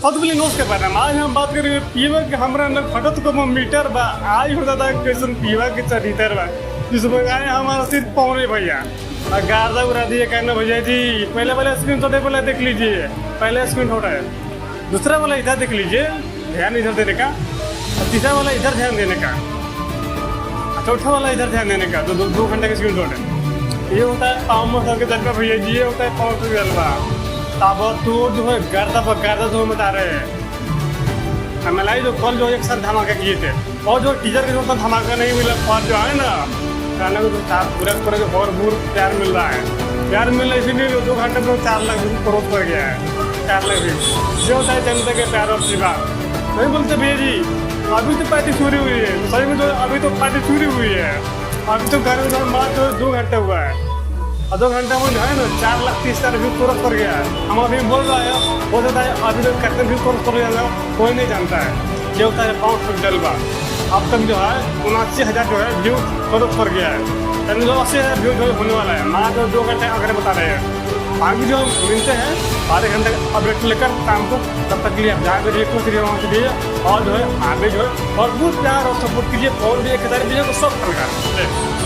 बहुत बोले नोस के बारे में आज हम बात करेंगे पीवा के हमारा अंदर फटत को मीटर बा आज होता था कैसन पीवा के चरित्र बा जिसमें आए हमारा सिर्फ पौने भैया और गार्दा उड़ा दिए कहना भैया जी पहले वाला स्क्रीन शॉट पहले देख लीजिए पहले स्क्रीन शॉट है दूसरा वाला इधर देख लीजिए ध्यान इधर देने का और तीसरा वाला इधर ध्यान देने का चौथा वाला इधर ध्यान देने का तो 2 घंटे का स्क्रीन शॉट है ये होता है पाँव में के जलवा भैया जी ये होता है पाँव में जलवा तब तो जो है गर्दा जो बता रहे हैं हमें जो कल जो एक साथ धमाका किए थे और जो टीचर के जो धमाका नहीं मिला और जो है ना खाने को जो पूरा पूरा जो भरपूर प्यार मिल रहा है प्यार मिल रहा है इसीलिए 2 घंटे में 4 लाख क्रॉस कर गया है 4 लाख जो होता है जनता के प्यार और सेवा नहीं बोलते भैया जी अभी तो पार्टी चोरी हुई है सही में तो अभी तो पार्टी चोरी हुई है अभी तो घर में मात्र 2 घंटे हुआ है और 2 घंटे में जो है ना 4,30,000 व्यू क्रॉस कर गया है हम अभी बोल रहे हैं हो सकता है अभी तक कितने व्यू क्रॉस कर जाएगा कोई नहीं जानता है ये होता है 500 डलवा अब तक जो है 79,000 जो है व्यू क्रॉस कर गया है यानी जो 80,000 व्यू जो होने वाला है मात्र 2 घंटे अगर बता रहे हैं आगे जो मिलते हैं आधे घंटे अपडेट लेकर काम को तब तक के लिए आप जहाँ पे रिक्वेस्ट करिए वहाँ से दीजिए और जो है आगे जो है भरपूर प्यार और सपोर्ट कीजिए और भी 1,000 दीजिए तो सब प्रकार